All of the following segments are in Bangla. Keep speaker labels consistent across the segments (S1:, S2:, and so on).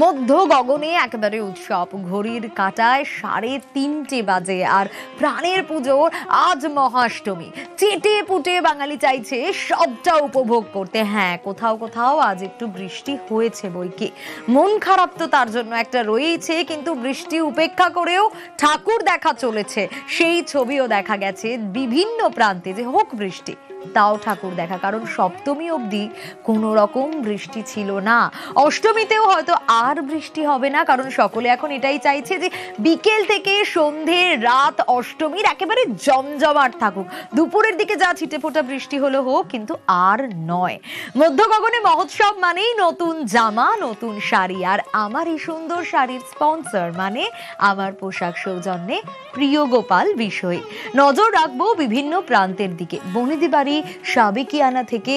S1: মধ্য গগনে একেবারে উৎসব, ঘড়ির কাঁটায় 3:30 বাজে আর প্রাণের পুজো আজ মহাষ্টমী। চেটে পুটে বাঙালি চাইছে সবটা উপভোগ করতে। হ্যাঁ, কোথাও কোথাও আজ একটু বৃষ্টি হয়েছে বইকি, মন খারাপ তো তার জন্য একটা রয়েছে, কিন্তু বৃষ্টি উপেক্ষা করেও ঠাকুর দেখা চলেছে। সেই ছবিও দেখা গেছে বিভিন্ন প্রান্তে, যে হোক বৃষ্টি তাও ঠাকুর দেখা, কারণ সপ্তমী অবধি কোনো রকম বৃষ্টি ছিল না। অষ্টমীতেও হয়তো আর বৃষ্টি হবে না, কারণ সকলে এখন এটাই চাইছে যে বিকেল থেকে সন্ধে রাত অষ্টমীর একেবারে জমজমাট থাকুক। দুপুরের দিকে যা ছিটেফোঁটা বৃষ্টি হলো হোক, কিন্তু আর নয়। মধ্য গগনে মহোৎসব মানেই নতুন জামা, নতুন শাড়ি, আর আমার এই সুন্দর শাড়ির স্পন্সর মানে আমার পোশাক সৌজন্যে প্রিয় গোপাল বিষয়। নজর রাখবো বিভিন্ন প্রান্তের দিকে, বনেদি বাড়ি, সাবেকিয়ানা থেকে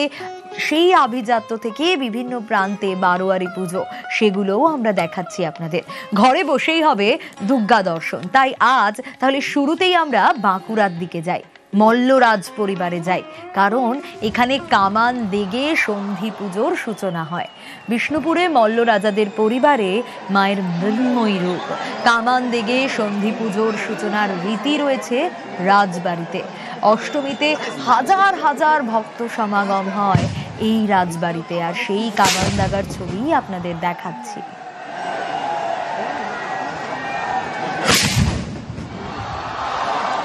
S1: সেই আভিজাত্য থেকে বিভিন্ন প্রান্তে বারোয়ারি পুজো, সেগুলোও আমরা দেখাচ্ছি আপনাদের। ঘরে বসেই হবে দুর্গা দর্শন। তাই আজ তাহলে শুরুতেই আমরা বাঁকুড়ার দিকে যাই, মল্লরাজ পরিবারে যাই, কারণ এখানে কামান দেগে সন্ধি পুজোর সূচনা হয়। বিষ্ণুপুরে মল্লরাজাদের পরিবারে মায়ের মৃন্ময়ী রূপ। কামান দেগে সন্ধি পুজোর সূচনার রীতি রয়েছে রাজবাড়িতে। অষ্টমীতে হাজার হাজার ভক্ত সমাগম হয় এই রাজবাড়িতে, আর সেই কামান দাগার ছবি আপনাদের দেখাচ্ছি।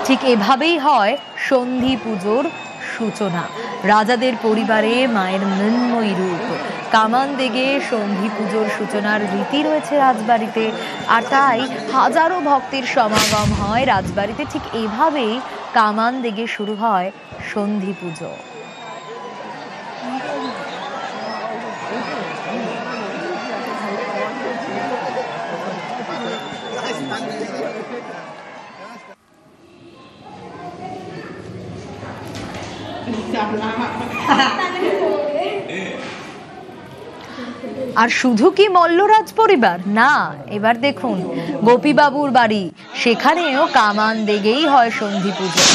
S1: ঠিক এভাবেই হয় সন্ধি পুজোর সূচনা। রাজাদের পরিবারে মায়ের মৃন্ময়ী রূপ। কামান দেগে সন্ধি পুজোর সূচনার রীতি রয়েছে রাজবাড়িতে, আর তাই হাজারো ভক্তের সমাগম হয় রাজবাড়িতে। ঠিক এভাবেই কামান দেগে শুরু হয় সন্ধি পুজো। আর শুধু কি মল্লরাজ পরিবার না, এবার দেখুন গোপীবাবুর বাড়ি, সেখানেও কামান দেগেই হয় সন্ধি পুজো।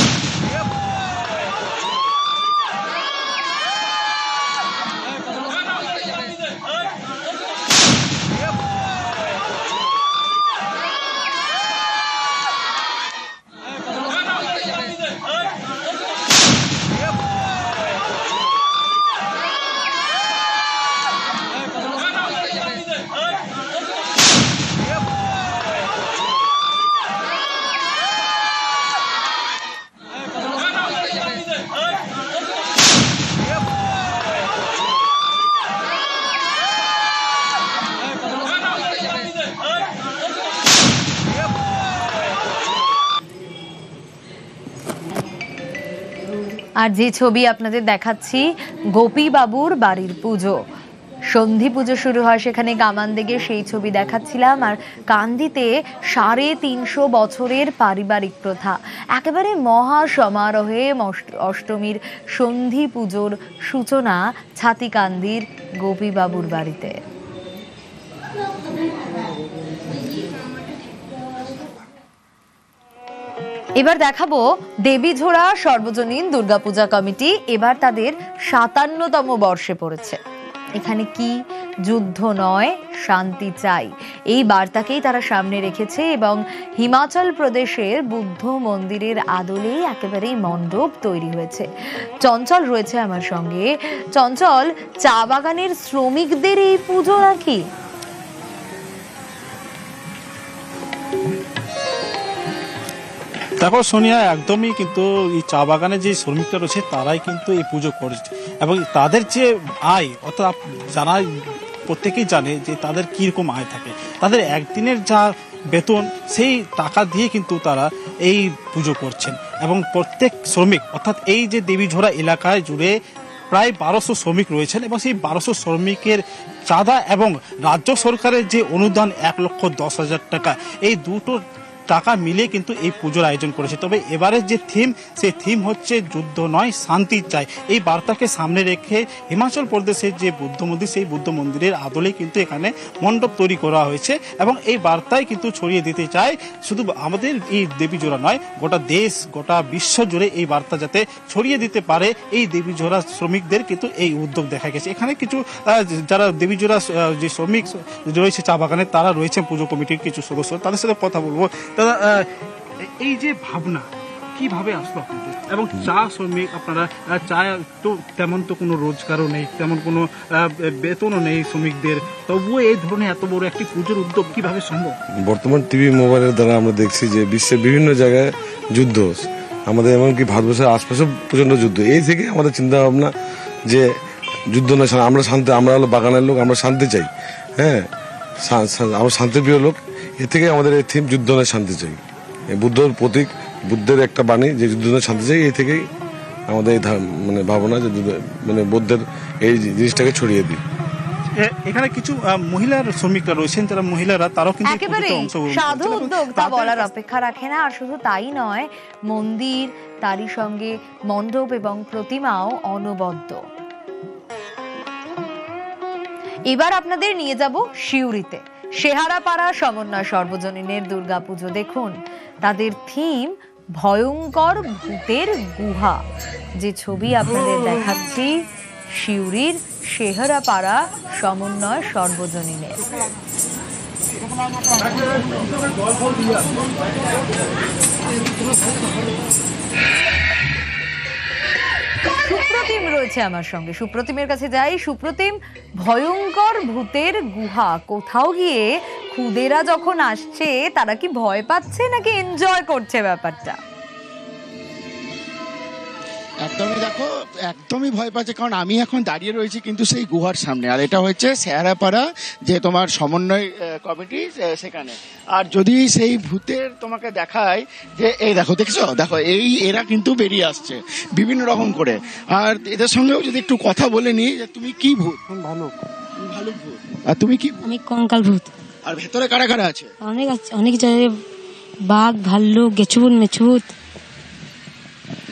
S1: আর যে ছবি আপনাদের দেখাচ্ছি, গোপীবাবুর বাড়ির পুজো, সন্ধি পুজো শুরু হয় সেখানে কামান দেগে, সেই ছবি দেখাচ্ছিলাম। আর কান্দিতে 350 বছরের পারিবারিক প্রথা, একেবারে মহা সমারোহে অষ্টমীর সন্ধি পুজোর সূচনা ছাতিকান্দির গোপীবাবুর বাড়িতে। এবার দেখাবো দেবীঝোড়া সর্বজনীন দুর্গাপূজা কমিটি। এবার তাদের 57তম বর্ষে পড়েছে। এখানে কি যুদ্ধ নয়, শান্তি চাই, এই বার্তাকেই তারা সামনে রেখেছে, এবং হিমাচল প্রদেশের বুদ্ধ মন্দিরের আদলে একেবারেই মণ্ডপ তৈরি হয়েছে। চঞ্চল রয়েছে আমার সঙ্গে। চঞ্চল, চা বাগানের শ্রমিকদের এই পুজো নাকি?
S2: দেখো সোনিয়া, একদমই কিন্তু এই চা বাগানে যে শ্রমিকরা রয়েছে তারাই কিন্তু এই পুজো করেছে, এবং তাদের যে আয়, অর্থাৎ জানা প্রত্যেকেই জানে যে তাদের কীরকম আয় থাকে। তাদের একদিনের যা বেতন, সেই টাকা দিয়ে কিন্তু তারা এই পুজো করছেন। এবং প্রত্যেক শ্রমিক, অর্থাৎ এই যে দেবীঝোড়া এলাকায় জুড়ে প্রায় 1200 শ্রমিক রয়েছেন, এবং সেই 1200 শ্রমিকের চাঁদা এবং রাজ্য সরকারের যে অনুদান 1,10,000 টাকা, এই দুটো টাকা মিলিয়ে কিন্তু এই পুজোর আয়োজন করেছে। তবে এবারের যে থিম, সেই থিম হচ্ছে যুদ্ধ নয় শান্তি চাই। এই বার্তাকে সামনে রেখে হিমাচল প্রদেশের যে বুদ্ধ মন্দির, সেই বুদ্ধ মন্দিরের আদলে কিন্তু এখানে মণ্ডপ তৈরি করা হয়েছে এবং এই বার্তায় কিন্তু ছড়িয়ে দিতে চায় শুধু আমাদের এই দেবীজোড়া নয়, গোটা দেশ গোটা বিশ্ব জুড়ে এই বার্তা যাতে ছড়িয়ে দিতে পারে, এই দেবীজোড়া শ্রমিকদের কিন্তু এই উদ্যোগ দেখা গেছে। এখানে কিছু যারা দেবীজোড়া যে শ্রমিক রয়েছে চা বাগানে, তারা রয়েছে পুজো কমিটির কিছু সদস্য, তাদের সাথে কথা বলবো। তারা এই যে ভাবনা কিভাবে আসলো আপনাদের, এবং চা শ্রমিক আপনারা চা তো তেমন তো কোনো রোজগারও নেই, তেমন কোনো বেতনও নেই শ্রমিকদের, তবুও এই ধরনের এত বড় একটি পুজোর উদ্যোগ কিভাবে সম্ভব?
S3: বর্তমান টিভি মোবাইলের দ্বারা আমরা দেখছি যে বিশ্বের বিভিন্ন জায়গায় যুদ্ধ, আমাদের এমনকি ভারতবর্ষের আশপাশে প্রচন্ড যুদ্ধ। এই থেকে আমাদের চিন্তা ভাবনা যে যুদ্ধ নয়, আমরা শান্তি, আমরা হলো বাগানের লোক, আমরা শান্তি চাই। হ্যাঁ, আমরা শান্তিপ্রিয় লোক। এ থেকে আমাদের এই থিম যুদ্ধ নয় শান্তি চাই। বুদ্ধর প্রতীক, বুদ্ধের একটা বাণী যে যুদ্ধ নয় শান্তি চাই। এই থেকেই আমাদের এই মানে ভাবনা যে মানে বুদ্ধের এই জিনিসটাকে ছড়িয়ে দিই।
S2: এখানে কিছু মহিলার শ্রমিকরা রয়েছেন, যারা মহিলারা তারাও কিন্তু
S1: একেবারে সাধু উদ্যোগ তা বলার অপেক্ষা রাখে না। আর শুধু তাই নয়, মন্দির তারই সঙ্গে মণ্ডপ এবং প্রতিমাও অনবদ্য। এবার আপনাদের নিয়ে যাব সিউড়িতে। শেহারাপাড়া সমন্বয় সর্বজনীনের দুর্গাপুজো দেখুন। তাদের থিম ভয়ঙ্কর ভূতের গুহা। যে ছবি আপনাদের দেখাচ্ছি সিউড়ির শেহারাপাড়া সমন্বয় সর্বজনীনের। সুপ্রতিম রয়েছে আমার সঙ্গে, সুপ্রতিমের কাছে যাই। সুপ্রতিম, ভয়ঙ্কর ভূতের গুহা, কোথাও গিয়ে খুদেরা যখন আসছে তারা কি ভয় পাচ্ছে নাকি এনজয় করছে ব্যাপারটা?
S4: একদমই দেখো, একদমই ভয় পাচ্ছে, কারণ আমি এখন দাঁড়িয়ে রয়েছি কিন্তু সেই গুহার সামনে। আর এটা হচ্ছে শেহারাপাড়া যে তোমার সমন্বয় কমিটি সেখানে। আর যদি সেই ভূতের তোমাকে দেখায় যে এই দেখো, দেখছো, দেখো এই এরা কিন্তু বেরিয়ে আসছে বিভিন্ন রকম করে। আর এদের সঙ্গেও যদি একটু কথা বলে নি যে তুমি কি ভূত? ভালুক। ভালুক ভূত। আর তুমি কি?
S5: আমি কঙ্কাল ভূত।
S4: আর ভেতরে কারা কারা আছে?
S5: অনেক আছে, অনেক জায়গায় বাঘ, ভাল্লুক, গেছুত, মেছুত।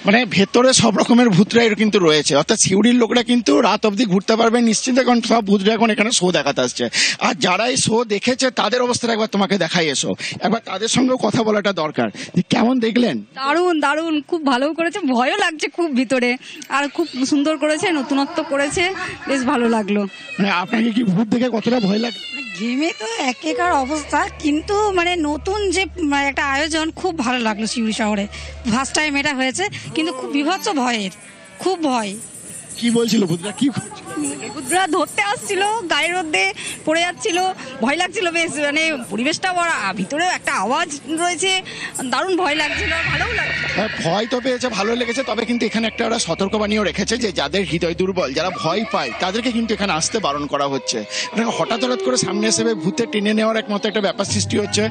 S4: মানে ভেতরে সব রকমের ভূতরাই কিন্তু রয়েছে। অর্থাৎ সিউড়ির লোকরা কিন্তু রাত অবধি ঘুরতে পারবে নিশ্চিন্তে, কারণ সব ভূতরা এখন এখানে শো দেখাতে আসছে। আর যারা এই শো দেখেছে তাদের অবস্থাটা একবার তোমাকে দেখাই, এসো একবার তাদের সঙ্গেও কথা বলাটা দরকার। কেমন দেখলেন?
S6: দারুণ দারুণ, খুব ভালো করেছে, ভয়ও লাগছে খুব ভিতরে, আর খুব সুন্দর করেছে, নতুনত্ব করেছে, বেশ ভালো লাগলো।
S4: মানে আপনাকে কি ভূত দেখে কতটা ভয় লাগে?
S6: গেমে তো একেকার অবস্থা, কিন্তু মানে নতুন যে একটা আয়োজন খুব ভালো লাগলো। সিউড়ি শহরে ফার্স্ট টাইম এটা হয়েছে, কিন্তু খুব বিভৎস ভয়ের, খুব ভয়।
S4: কি বলছিল ভূতরা? কি
S6: ভূতরা ধরতে আসছিল, গায়ের মধ্যে পড়ে যাচ্ছিল, ভয় লাগছিল বেশ। মানে পরিবেশটা ভিতরে একটা আওয়াজ রয়েছে, দারুণ ভয় লাগছিল, ভালোও লাগছে।
S4: ভয় তো পেয়েছে, ভালো লেগেছে। তবে কিন্তু এখানে একটা ওরা সতর্কবাণীও রেখেছে যে যাদের হৃদয় দুর্বল, যারা ভয় পায়, তাদেরকে কিন্তু এখানে আসতে বারণ করা হচ্ছে। হঠাৎ হঠাৎ করে সামনে এসে ভূতে টেনে নেওয়ার এক মতো একটা ব্যাপার সৃষ্টি হচ্ছে।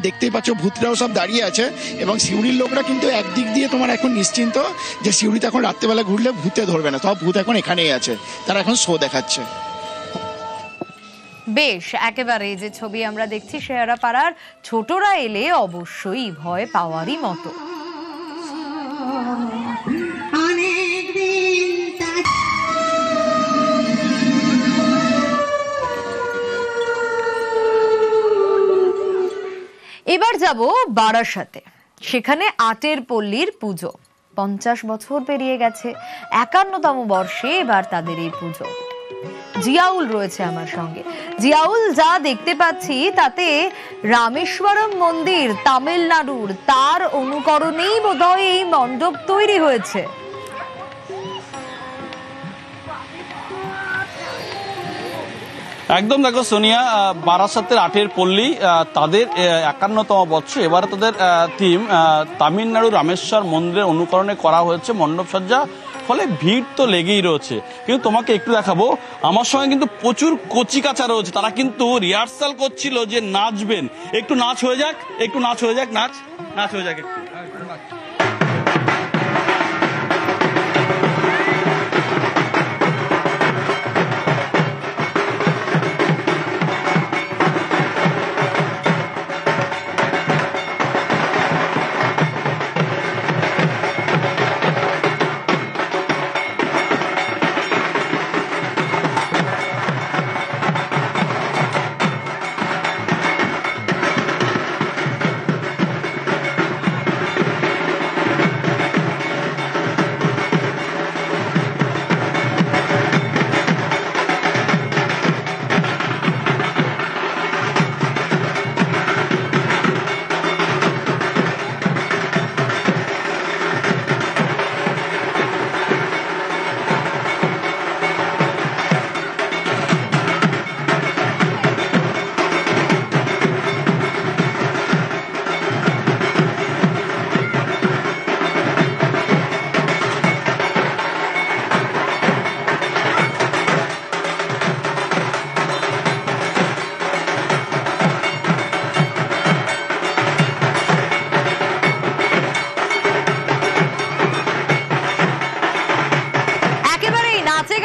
S4: দেখতেই পাচ্ছ ভূতরাও সব দাঁড়িয়ে আছে, এবং সিউড়ির লোকরা কিন্তু একদিক দিয়ে তোমার এখন নিশ্চিন্ত যে সিউড়িতে এখন রাত্রেবেলা ঘুরলে ভূতে ধরবে না, সব ভূত এখন এখানেই আছে, তারা এখন শো দেখাচ্ছে।
S1: বেশ, একেবারে যে ছবি আমরা দেখছি শেহারাপাড়ার, ছোটরা এলে অবশ্যই ভয় পাওয়ারই মতো। এবার যাব বারাসাতে। সেখানে আটের পল্লীর পুজো 50 বছর পেরিয়ে গেছে। 51তম বর্ষে এবার তাদের এই পুজো। জিয়াউল রয়েছে আমার সঙ্গে। জিয়াউল, যা দেখতে পাচ্ছি তাতে রামেশ্বরম মন্দির তামিলনাড়ুর, তার অনুকরণেই বোধহয় এই মণ্ডপ তৈরি হয়েছে।
S7: একদম, দেখো সোনিয়া, বারাসাতের আটের পল্লী তাদের 51তম বর্ষ। এবার তাদের থিম তামিলনাড়ু রামেশ্বর মন্দিরের অনুকরণে করা হয়েছে মণ্ডপসজ্জা, ফলে ভিড় তো লেগেই রয়েছে। কিন্তু তোমাকে একটু দেখাবো, আমার সঙ্গে কিন্তু প্রচুর কচি কাঁচা রয়েছে, তারা কিন্তু রিহার্সাল করছিল যে নাচবেন। একটু নাচ হয়ে যাক, একটু নাচ হয়ে যাক, নাচ হয়ে যাক একটু।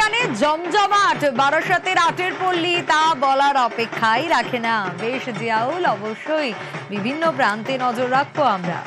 S1: বাগানে জমজমাট, বারাসাতের আটের পল্লী তা বলার অপেক্ষাই রাখে না। বেশ জিয়াউল, অবশ্যই বিভিন্ন প্রান্তে নজর রাখবো আমরা।